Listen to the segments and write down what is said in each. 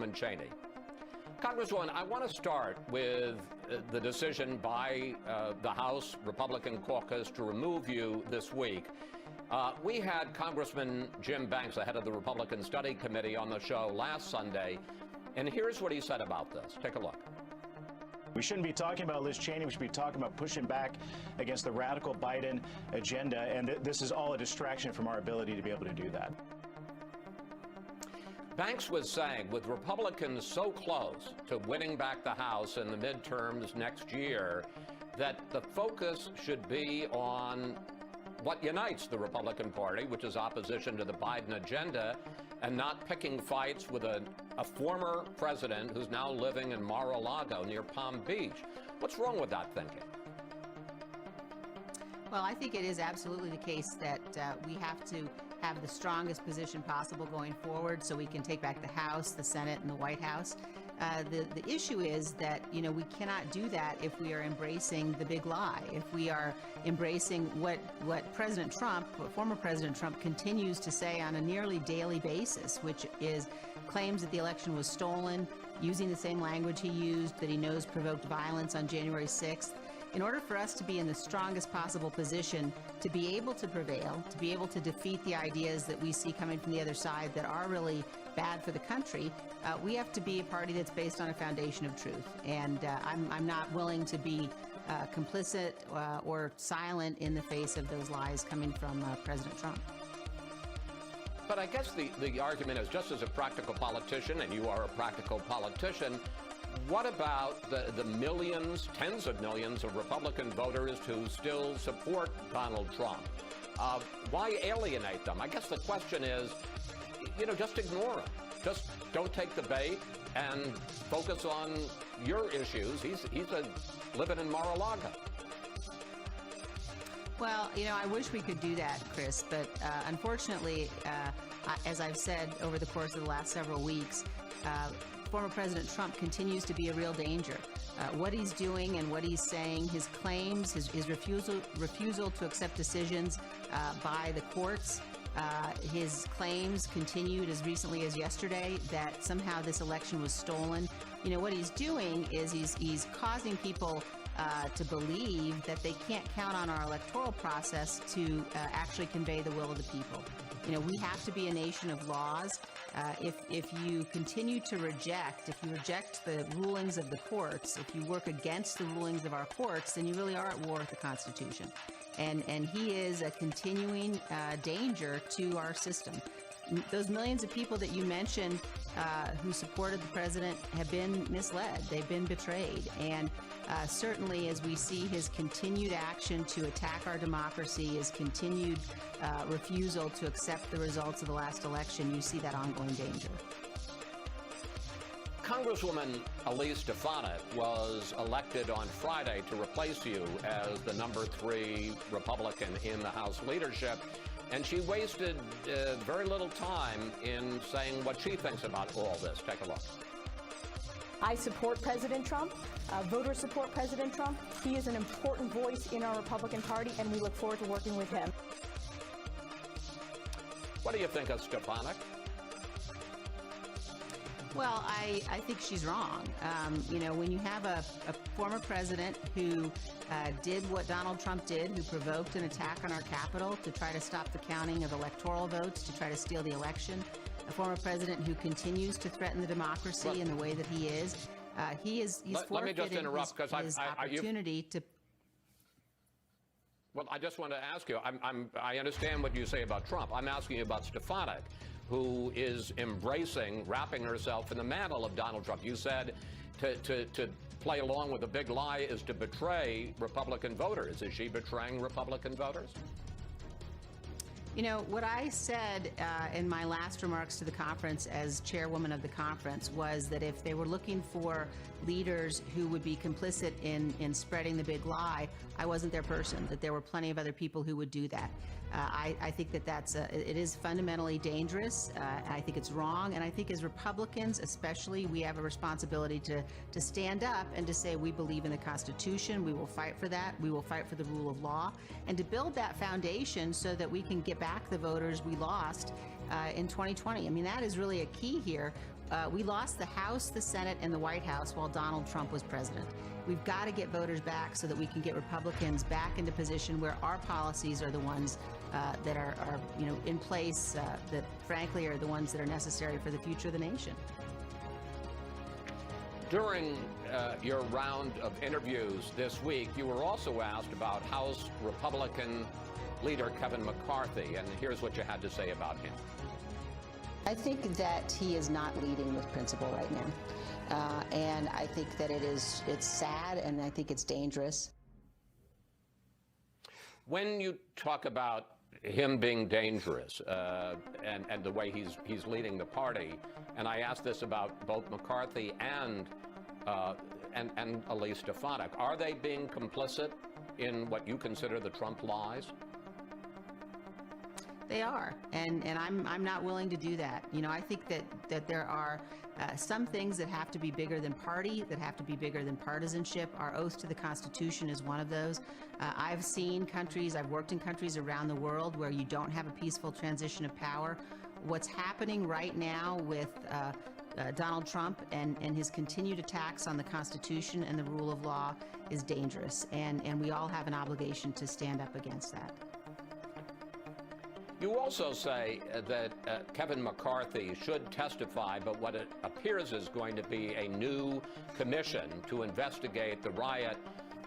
Congresswoman Cheney. Congresswoman, I want to start with the decision by the House Republican caucus to remove you this week. We had Congressman Jim Banks, the head of the Republican Study Committee, on the show last Sunday, and here's what he said about this. Take a look. We shouldn't be talking about Liz Cheney. We should be talking about pushing back against the radical Biden agenda, and this is all a distraction from our ability to be able to do that. Banks was saying, with Republicans so close to winning back the House in the midterms next year, that the focus should be on what unites the Republican Party, which is opposition to the Biden agenda, and not picking fights with a former president who's now living in Mar-a-Lago near Palm Beach. What's wrong with that thinking? Well, I think it is absolutely the case that we have to have the strongest position possible going forward so we can take back the House, the Senate, and the White House. The issue is that, you know, we cannot do that if we are embracing the big lie, if we are embracing what President Trump, what former President Trump continues to say on a nearly daily basis, which is claims that the election was stolen, using the same language he used that he knows provoked violence on January 6th. In order for us to be in the strongest possible position to be able to prevail, to be able to defeat the ideas that we see coming from the other side that are really bad for the country, we have to be a party that's based on a foundation of truth. And I'm not willing to be complicit or silent in the face of those lies coming from President Trump. But I guess the argument is, just as a practical politician, and you are a practical politician, what about the millions, tens of millions of Republican voters who still support Donald Trump? Why alienate them? I guess the question is, you know, just ignore him. Just don't take the bait and focus on your issues. He's living in Mar-a-Lago. Well, you know, I wish we could do that, Chris, but unfortunately, as I've said over the course of the last several weeks, former President Trump continues to be a real danger. What he's doing and what he's saying, his claims, his refusal to accept decisions by the courts, his claims continued as recently as yesterday that somehow this election was stolen. You know, what he's doing is he's causing people to believe that they can't count on our electoral process to actually convey the will of the people. You know, we have to be a nation of laws. If you continue to reject, if you reject the rulings of the courts, if you work against the rulings of our courts, then you really are at war with the Constitution. And he is a continuing danger to our system. Those millions of people that you mentioned who supported the president have been misled. They've been betrayed. And certainly as we see his continued action to attack our democracy, his continued refusal to accept the results of the last election, you see that ongoing danger. Congresswoman Elise Stefanik was elected on Friday to replace you as the number 3 Republican in the House leadership, and she wasted very little time in saying what she thinks about all this. Take a look. I support President Trump. Voters support President Trump. He is an important voice in our Republican Party, and we look forward to working with him. What do you think of Stefanik? Well, I think she's wrong. You know, when you have a former president who did what Donald Trump did, who provoked an attack on our Capitol to try to stop the counting of electoral votes, to try to steal the election, a former president who continues to threaten the democracy in the way that he is, he's forfeited his opportunity to. Well, I just want to ask you, I understand what you say about Trump. I'm asking you about Stefanik, who is embracing, wrapping herself in the mantle of Donald Trump. You said to play along with the big lie is to betray Republican voters. Is she betraying Republican voters? You know, what I said in my last remarks to the conference as chairwoman of the conference was that if they were looking for leaders who would be complicit in spreading the big lie, I wasn't their person, that there were plenty of other people who would do that. I think that it is fundamentally dangerous. I think it's wrong. And I think as Republicans, especially, we have a responsibility to stand up and to say we believe in the Constitution. We will fight for that. We will fight for the rule of law, and to build that foundation so that we can get back the voters we lost in 2020. I mean, that is really a key here. we lost the House, the Senate, and the White House while Donald Trump was president. We've got to get voters back so that we can get Republicans back into position where our policies are the ones that are in place, that frankly are the ones that are necessary for the future of the nation. During your round of interviews this week, you were also asked about House Republican leader Kevin McCarthy, and here's what you had to say about him. I think that he is not leading with principle right now. And I think that it's sad, and I think it's dangerous. When you talk about him being dangerous and the way he's leading the party, and I asked this about both McCarthy and Elise Stefanik, are they being complicit in what you consider the Trump lies? They are, and I'm not willing to do that. I think that there are some things that have to be bigger than party, that have to be bigger than partisanship. Our oath to the Constitution is one of those. I've worked in countries around the world where you don't have a peaceful transition of power. What's happening right now with Donald Trump and his continued attacks on the Constitution and the rule of law is dangerous, and we all have an obligation to stand up against that. You also say that Kevin McCarthy should testify, but what it appears is going to be a new commission to investigate the riot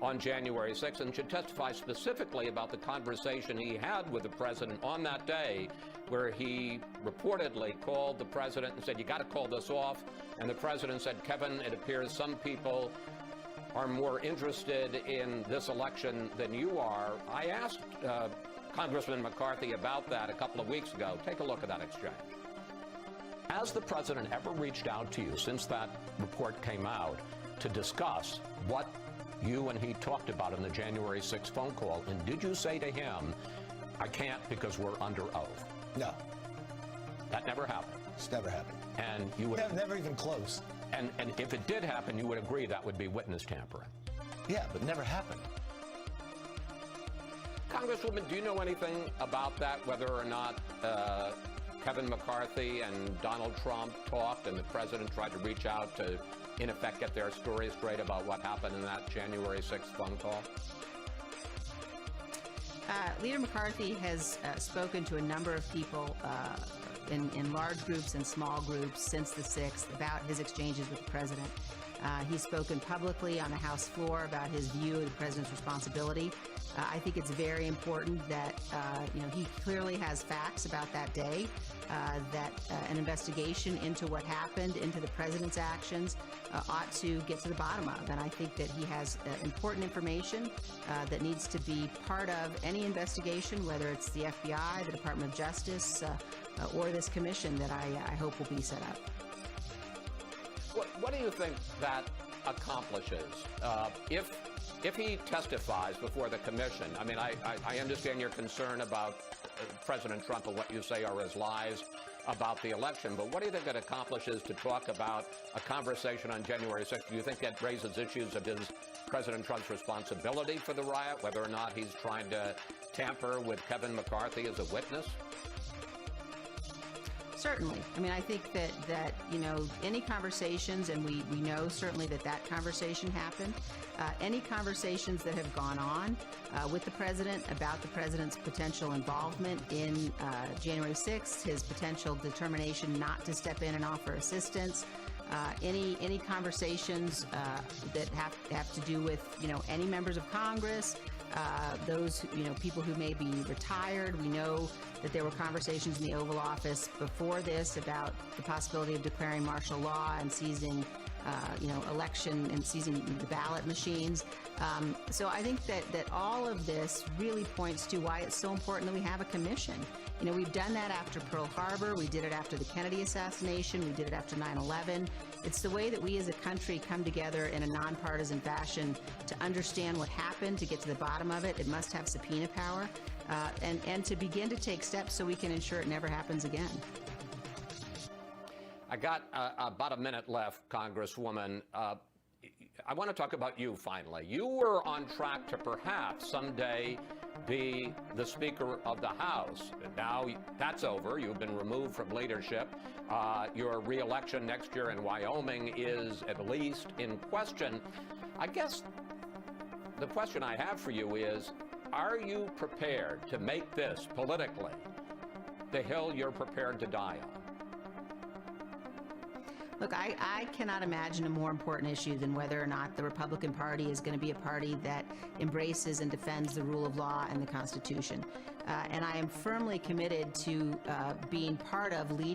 on January 6th, and should testify specifically about the conversation he had with the president on that day, where he reportedly called the president and said, "You got to call this off." And the president said, "Kevin, it appears some people are more interested in this election than you are." I asked Congressman McCarthy about that a couple of weeks ago. Take a look at that exchange. Has the president ever reached out to you since that report came out to discuss what you and he talked about in the January 6th phone call? And did you say to him, "I can't because we're under oath"? No. That never happened. It's never happened. And you would never even close. And if it did happen, you would agree that would be witness tampering. Yeah, but never happened. Congresswoman, do you know anything about that, whether or not Kevin McCarthy and Donald Trump talked and the president tried to reach out to, in effect, get their story straight about what happened in that January 6th phone call? Leader McCarthy has spoken to a number of people in large groups and small groups since the 6th about his exchanges with the president. He's spoken publicly on the House floor about his view of the president's responsibility. I think it's very important that he clearly has facts about that day, that an investigation into what happened, into the president's actions, ought to get to the bottom of. And I think that he has important information that needs to be part of any investigation, whether it's the FBI, the Department of Justice, or this commission that I hope will be set up. What do you think that accomplishes? If he testifies before the commission, I mean, I understand your concern about President Trump and what you say are his lies about the election, but what do you think it accomplishes to talk about a conversation on January 6th? Do you think that raises issues of President Trump's responsibility for the riot, whether or not he's trying to tamper with Kevin McCarthy as a witness? Certainly. I mean, I think that any conversations, and we know certainly that conversation happened, any conversations that have gone on with the president about the president's potential involvement in January 6th, his potential determination not to step in and offer assistance, any conversations that have to do with, any members of Congress, those, people who may be retired. We know that there were conversations in the Oval Office before this about the possibility of declaring martial law and seizing, election and seizing the ballot machines. So I think that all of this really points to why it's so important that we have a commission. We've done that after Pearl Harbor. We did it after the Kennedy assassination. We did it after 9/11. It's the way that we as a country come together in a nonpartisan fashion to understand what happened, to get to the bottom of it. It must have subpoena power, and to begin to take steps so we can ensure it never happens again. I got about a minute left, Congresswoman. I want to talk about you finally. You were on track to perhaps someday be the Speaker of the House. Now that's over. You've been removed from leadership. Your re-election next year in Wyoming is at least in question. I guess the question I have for you is, are you prepared to make this politically the hill you're prepared to die on? Look, I cannot imagine a more important issue than whether or not the Republican Party is going to be a party that embraces and defends the rule of law and the Constitution. And I am firmly committed to being part of leading